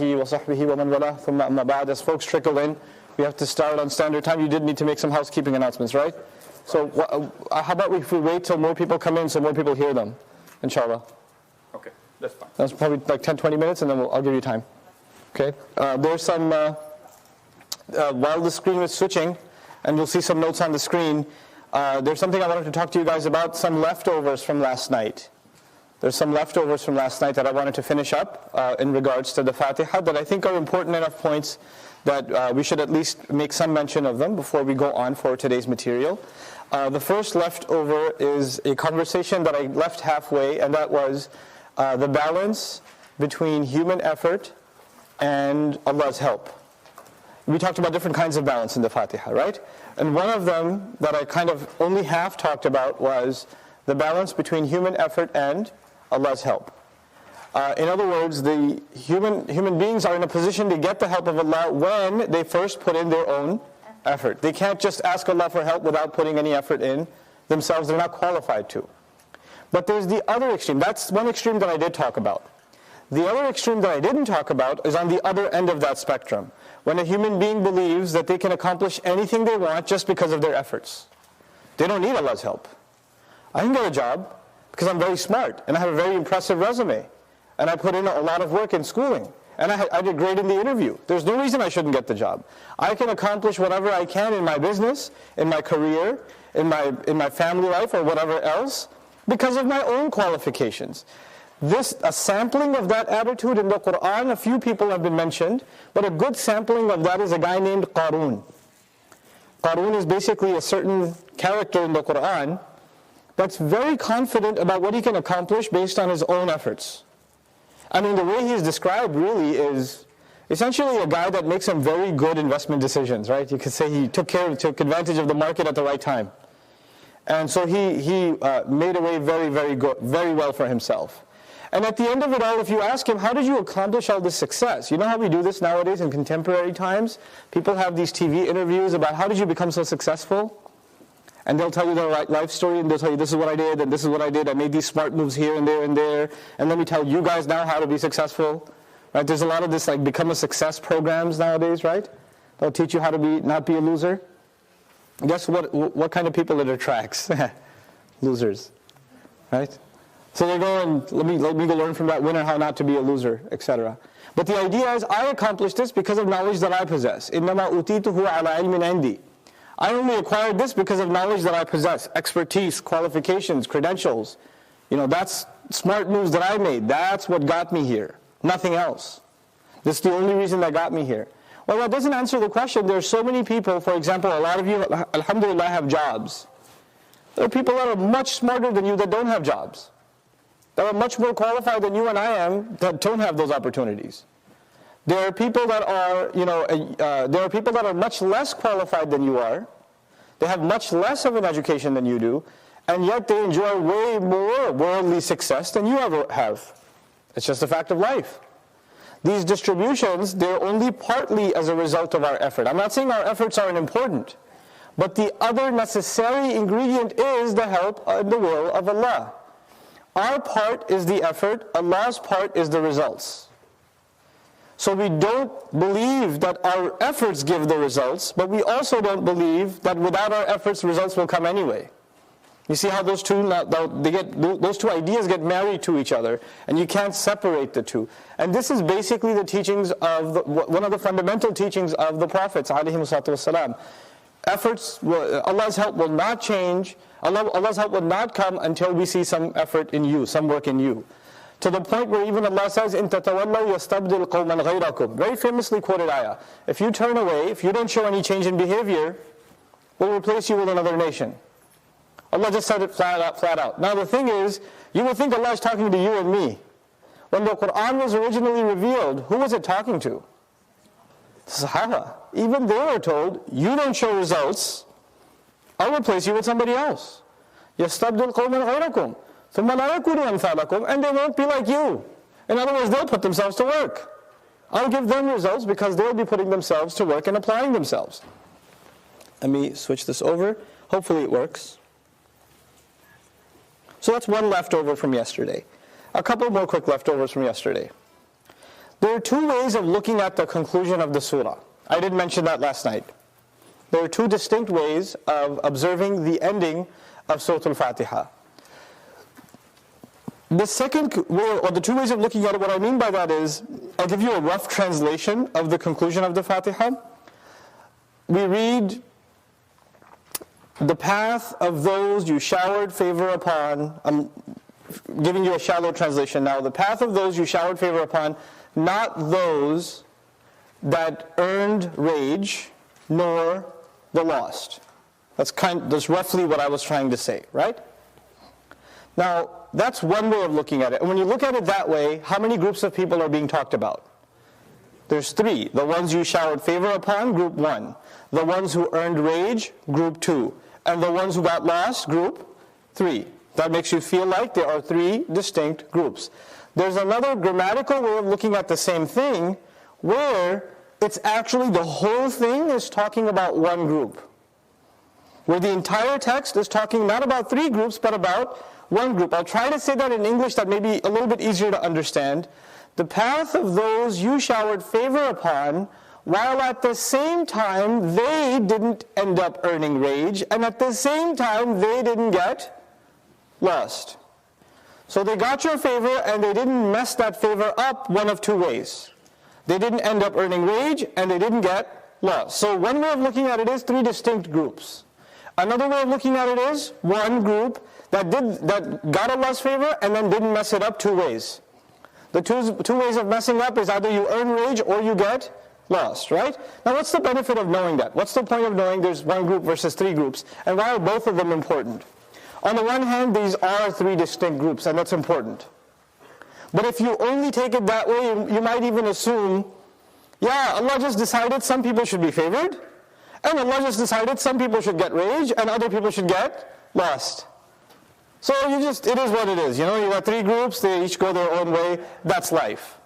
وصحبه ومن والاه ثم أما بعد. As folks trickle in, we have to start on standard time. You did need to make some housekeeping announcements, right? So how about if we wait till more people come in so more people hear them, inshallah. Okay, that's fine. That's probably like 10-20 minutes and then I'll give you time. Okay? There's some, while the screen is switching, and you'll see some notes on the screen, there's something I wanted to talk to you guys about, some leftovers from last night. There's some leftovers from last night that I wanted to finish up in regards to the Fatihah that I think are important enough points that we should at least make some mention of them before we go on for today's material. The first leftover is a conversation that I left halfway, and that was the balance between human effort and Allah's help. We talked about different kinds of balance in the Fatihah, right? And one of them that I kind of only half talked about was the balance between human effort and Allah's help. In other words, the human beings are in a position to get the help of Allah when they first put in their own effort. They can't just ask Allah for help without putting any effort in themselves. They're not qualified to. But there's the other extreme. That's one extreme that I did talk about. The other extreme that I didn't talk about is on the other end of that spectrum. When a human being believes that they can accomplish anything they want just because of their efforts. They don't need Allah's help. I can get a job because I'm very smart and I have a very impressive resume. And I put in a lot of work in schooling. And I did great in the interview. There's no reason I shouldn't get the job. I can accomplish whatever I can in my business, in my career, in my family life or whatever else because of my own qualifications. A sampling of that attitude in the Quran, a few people have been mentioned, but a good sampling of that is a guy named Qarun. Qarun is basically a certain character in the Quran that's very confident about what he can accomplish based on his own efforts. I mean, the way he's described really is essentially a guy that makes some very good investment decisions, right? You could say he took advantage of the market at the right time. And so he made away very, very good, very well for himself. And at the end of it all, if you ask him, how did you accomplish all this success? You know how we do this nowadays in contemporary times? People have these TV interviews about how did you become so successful? And they'll tell you their life story, and they'll tell you, this is what I did, and this is what I did. I made these smart moves here and there and there. And let me tell you guys now how to be successful. Right? There's a lot of this like become a success programs nowadays, right? They'll teach you how to not be a loser. Guess what kind of people it attracts? Losers. Right? So they're going, let me go learn from that winner how not to be a loser, etc. But the idea is, I accomplished this because of knowledge that I possess. إِنَّمَا أُوتِيتُهُ عَلَىٰ عِلْمٍ عِنْدِي. I only acquired this because of knowledge that I possess, expertise, qualifications, credentials. That's smart moves that I made. That's what got me here. Nothing else. This is the only reason that got me here. Well, that doesn't answer the question. There are so many people, for example, a lot of you, alhamdulillah, have jobs. There are people that are much smarter than you that don't have jobs. That are much more qualified than you and I am that don't have those opportunities. There are people that are much less qualified than you are. They have much less of an education than you do, and yet they enjoy way more worldly success than you ever have. It's just a fact of life. These distributions, they're only partly as a result of our effort. I'm not saying our efforts aren't important, but the other necessary ingredient is the help and the will of Allah. Our part is the effort, Allah's part is the results. So we don't believe that our efforts give the results, but we also don't believe that without our efforts, results will come anyway. You see how those two ideas get married to each other, and you can't separate the two. And this is basically the teachings of one of the fundamental teachings of the prophets, ﷺ. Efforts, Allah's help will not change. Allah's help will not come until we see some effort in you, some work in you. To the point where even Allah says, إِن تَتَوَلَّوْا يَسْتَبْدِلْ قَوْمًا غَيْرَكُمْ. Very famously quoted ayah. If you turn away, if you don't show any change in behavior, we'll replace you with another nation. Allah just said it flat out. Now the thing is, you would think Allah is talking to you and me. When the Quran was originally revealed, who was it talking to? The Sahaba. Even they were told, you don't show results, I'll replace you with somebody else. يَسْتَبْدِلْ قَوْمًا غَيْرَكُمْ ثُمَّ لَا يَكُونُوا أَمْثَالَكُمْ. And they won't be like you. In other words, they'll put themselves to work. I'll give them results because they'll be putting themselves to work and applying themselves. Let me switch this over. Hopefully it works. So that's one leftover from yesterday. A couple more quick leftovers from yesterday. There are two ways of looking at the conclusion of the surah. I did mention that last night. There are two distinct ways of observing the ending of Surah Al-Fatihah. The second way, or the two ways of looking at it, what I mean by that is, I'll give you a rough translation of the conclusion of the Fatihah. We read, the path of those you showered favor upon, I'm giving you a shallow translation now, the path of those you showered favor upon, not those that earned rage, nor the lost. That's roughly what I was trying to say, right? Now, that's one way of looking at it. And when you look at it that way, how many groups of people are being talked about? There's three. The ones you showered favor upon, group 1. The ones who earned rage, group 2. And the ones who got lost, group 3. That makes you feel like there are three distinct groups. There's another grammatical way of looking at the same thing, where it's actually the whole thing is talking about one group. Where the entire text is talking not about three groups, but about one group. I'll try to say that in English that may be a little bit easier to understand. The path of those you showered favor upon, while at the same time they didn't end up earning rage, and at the same time they didn't get lost. So they got your favor and they didn't mess that favor up one of two ways. They didn't end up earning rage and they didn't get lost. So one way of looking at it is three distinct groups. Another way of looking at it is one group that got Allah's favor and then didn't mess it up two ways. The two ways of messing up is either you earn rage or you get lost, right? Now what's the benefit of knowing that? What's the point of knowing there's one group versus three groups? And why are both of them important? On the one hand, these are three distinct groups, and that's important. But if you only take it that way, you might even assume, yeah, Allah just decided some people should be favored, and Allah just decided some people should get rage, and other people should get lost. So it is what it is. You got three groups, they each go their own way, that's life.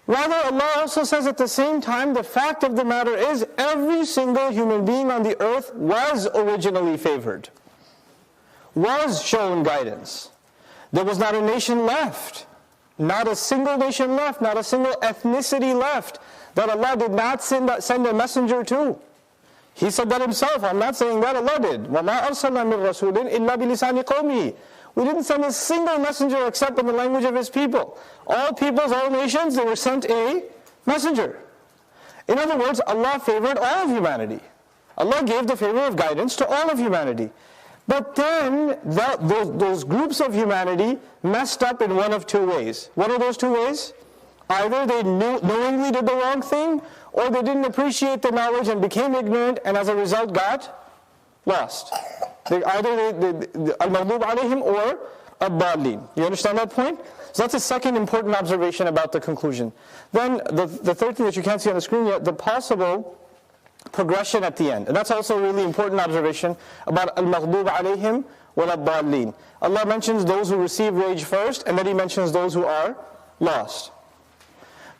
Rather, Allah also says at the same time, the fact of the matter is, every single human being on the earth was originally favored, was shown guidance. There was not a nation left, not a single nation left, not a single ethnicity left that Allah did not send a messenger to. He said that himself. I'm not saying that, Allah did. وَمَا أَرْسَلْنَا مِن رَسُولٍ إِلَّا بِلِسَانِ قَوْمِهِ. We didn't send a single messenger except in the language of his people. All peoples, all nations, they were sent a messenger. In other words, Allah favored all of humanity. Allah gave the favor of guidance to all of humanity. But then, those groups of humanity messed up in one of two ways. What are those two ways? Either they knowingly did the wrong thing, or they didn't appreciate the knowledge and became ignorant, and as a result got lost. Either al-maghdub alayhim or ad-dallin. You understand that point? So that's a second important observation about the conclusion. Then the third thing that you can't see on the screen yet, the possible progression at the end. And that's also a really important observation about al-maghdub alayhim wal ad-dallin. Allah mentions those who receive rage first, and then He mentions those who are lost.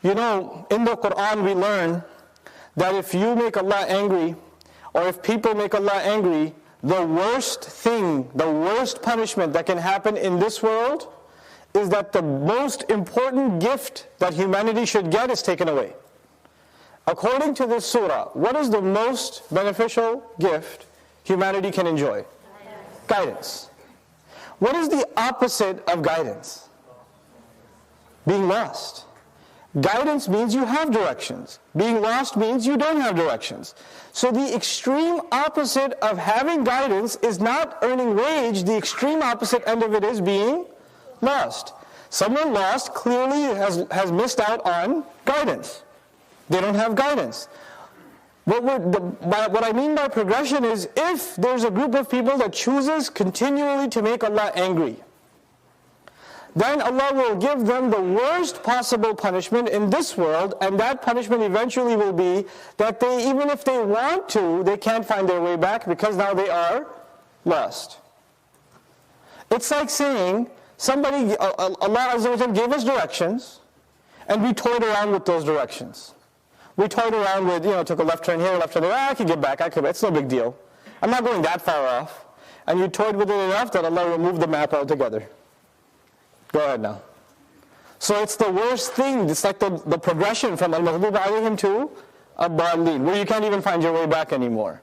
In the Quran we learn that if you make Allah angry, or if people make Allah angry, the worst thing, the worst punishment that can happen in this world is that the most important gift that humanity should get is taken away. According to this surah, what is the most beneficial gift humanity can enjoy? Guidance. What is the opposite of guidance? Being lost. Guidance means you have directions. Being lost means you don't have directions. So the extreme opposite of having guidance is not earning rage. The extreme opposite end of it is being lost. Someone lost clearly has missed out on guidance. They don't have guidance. What I mean by progression is, if there's a group of people that chooses continually to make Allah angry, then Allah will give them the worst possible punishment in this world, and that punishment eventually will be that they, even if they want to, they can't find their way back because now they are lost. It's like saying, Allah Azza wa Jalla gave us directions, and we toyed around with those directions. We toyed around with, took a left turn here, left turn there, I can get back, it's no big deal. I'm not going that far off. And you toyed with it enough that Allah removed the map altogether. Go ahead now. So it's the worst thing. It's like the progression from al-maghdub alayhim to ad-dallin, where you can't even find your way back anymore.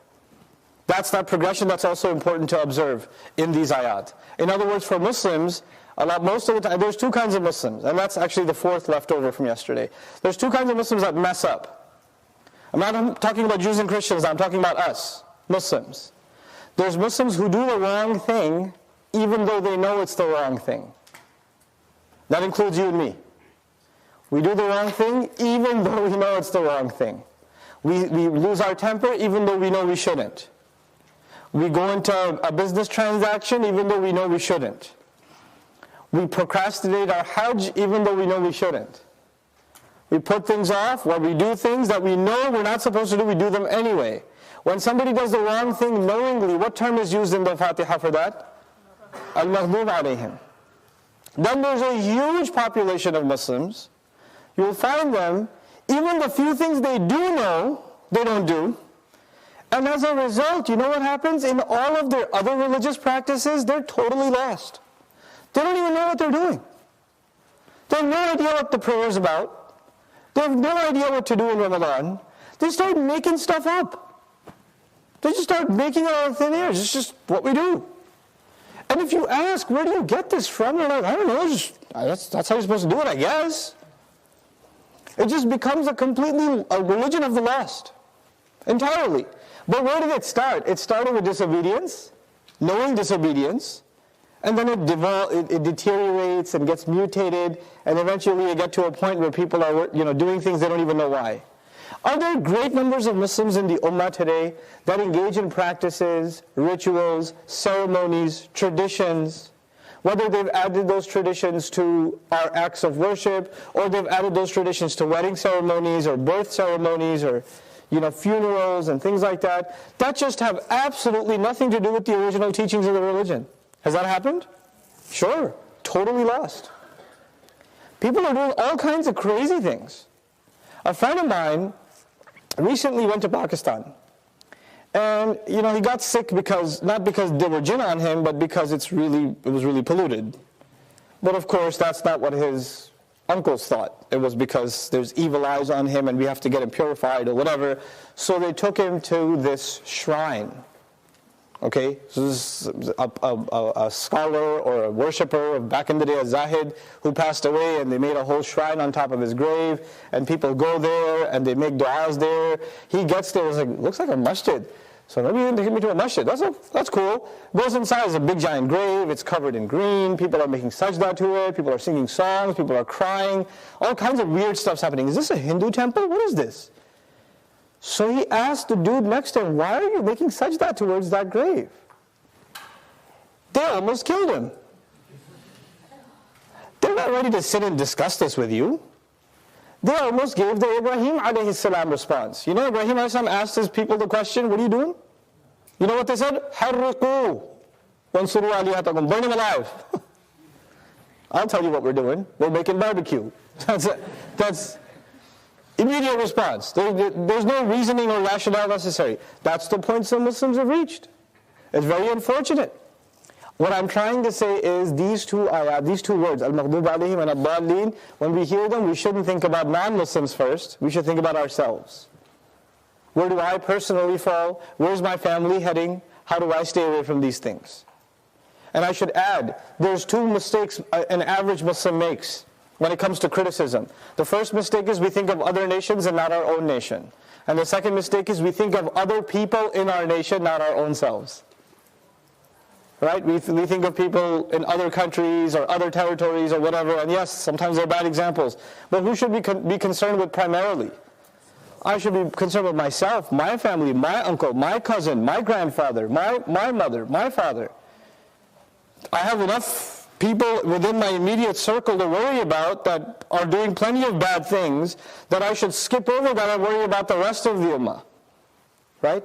That's that progression that's also important to observe in these ayat. In other words, for Muslims, most of the time, there's two kinds of Muslims, and that's actually the fourth leftover from yesterday. There's two kinds of Muslims that mess up. I'm not talking about Jews and Christians, I'm talking about us, Muslims. There's Muslims who do the wrong thing, even though they know it's the wrong thing. That includes you and me. We do the wrong thing, even though we know it's the wrong thing. We lose our temper, even though we know we shouldn't. We go into a business transaction, even though we know we shouldn't. We procrastinate our Hajj, even though we know we shouldn't. We put things off, or we do things that we know we're not supposed to do, we do them anyway. When somebody does the wrong thing knowingly, what term is used in the Fatihah for that? Al-maghdub alayhim. Then there's a huge population of Muslims. You'll find them, even the few things they do know, they don't do. And as a result, you know what happens? In all of their other religious practices, they're totally lost. They don't even know what they're doing. They have no idea what the prayer is about. They have no idea what to do in Ramadan. They start making stuff up. They just start making it out of thin air. It's just what we do. And if you ask, where do you get this from? They're like, I don't know, that's how you're supposed to do it, I guess. It just becomes a religion of the lost. Entirely. But where did it start? It started with disobedience, knowing disobedience, and then it deteriorates and gets mutated, and eventually you get to a point where people are doing things they don't even know why. Are there great numbers of Muslims in the Ummah today that engage in practices, rituals, ceremonies, traditions, whether they've added those traditions to our acts of worship, or they've added those traditions to wedding ceremonies, or birth ceremonies, or funerals and things like that just have absolutely nothing to do with the original teachings of the religion. Has that happened? Sure. Totally lost. People are doing all kinds of crazy things. A friend of mine recently went to Pakistan. And, he got sick not because there were jinn on him, but because it was really polluted. But of course, that's not what his uncles thought. It was because there's evil eyes on him and we have to get him purified or whatever. So they took him to this shrine. Okay, so this is a scholar or a worshipper back in the day, a Zahid, who passed away, and they made a whole shrine on top of his grave, and people go there and they make du'as there. He gets there, it's like, looks like a masjid. So maybe you can take me to a masjid. That's cool. Goes inside, it's a big giant grave, it's covered in green, people are making sajda to it, people are singing songs, people are crying, all kinds of weird stuff's happening. Is this a Hindu temple? What is this? So he asked the dude next to him, why are you making sajda towards that grave? They almost killed him. They're not ready to sit and discuss this with you. They almost gave the Ibrahim alayhi salam response. Ibrahim alayhi salam asked his people the question, what are you doing? You know what they said? Harriqu wansuru alihatakum. Burn him alive. I'll tell you what we're doing. We're making barbecue. That's immediate response. There's no reasoning or rationale necessary. That's the point some Muslims have reached. It's very unfortunate. What I'm trying to say is these two words, al-maghdub alayhim and ad-dallin, when we hear them, we shouldn't think about non-Muslims first. We should think about ourselves. Where do I personally fall? Where's my family heading? How do I stay away from these things? And I should add, there's two mistakes an average Muslim makes when it comes to criticism. The first mistake is we think of other nations and not our own nation. And the second mistake is we think of other people in our nation, not our own selves. Right? We think of people in other countries or other territories or whatever, and yes, sometimes they're bad examples. But who should we be concerned with primarily? I should be concerned with myself, my family, my uncle, my cousin, my grandfather, my mother, my father. I have enough people within my immediate circle to worry about that are doing plenty of bad things that I should skip over that and worry about the rest of the ummah. Right?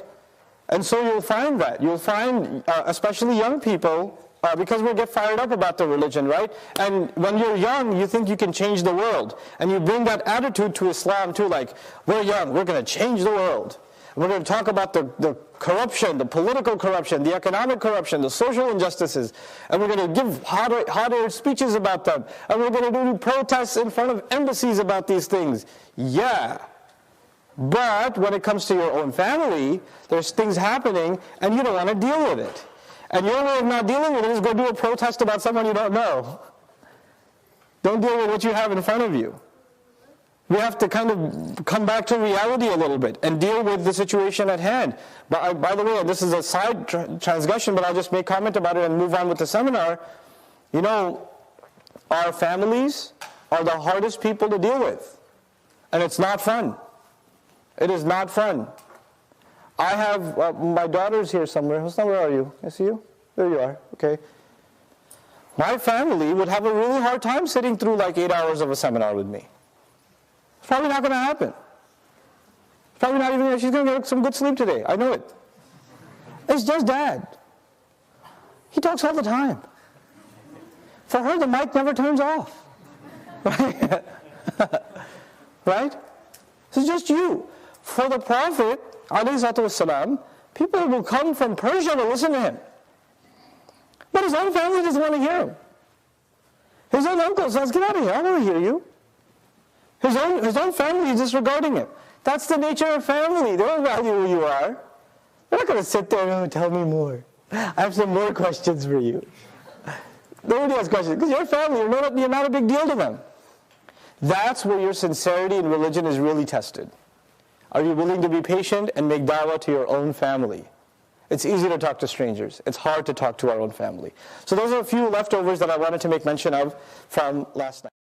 And so you'll find that. You'll find, especially young people, because we get fired up about the religion, right? And when you're young, you think you can change the world. And you bring that attitude to Islam too, like, we're young, we're going to change the world. We're going to talk about the corruption, the political corruption, the economic corruption, the social injustices. And we're going to give hot-air speeches about them. And we're going to do protests in front of embassies about these things. Yeah. But when it comes to your own family, there's things happening and you don't want to deal with it. And your way of not dealing with it is go do a protest about someone you don't know. Don't deal with what you have in front of you. We have to kind of come back to reality a little bit and deal with the situation at hand. But by the way, this is a side transgression, but I'll just make comment about it and move on with the seminar. You know, our families are the hardest people to deal with. And it's not fun. It is not fun. I have, my daughter's here somewhere. Husna, where are you? I see you? There you are. Okay. My family would have a really hard time sitting through like 8 hours of a seminar with me. It's probably not going to happen. It's probably not even, she's going to get some good sleep today. I know it. It's just Dad. He talks all the time. For her, the mic never turns off. Right? Right? It's just you. For the Prophet, ﷺ, people will come from Persia to listen to him. But his own family doesn't want to hear him. His own uncle says, get out of here, I don't want to hear you. His own family is disregarding him. That's the nature of family. They don't value who you are. They're not going to sit there and tell me more. I have some more questions for you. Nobody has questions. Because you're family, you're not a big deal to them. That's where your sincerity in religion is really tested. Are you willing to be patient and make da'wah to your own family? It's easy to talk to strangers. It's hard to talk to our own family. So those are a few leftovers that I wanted to make mention of from last night.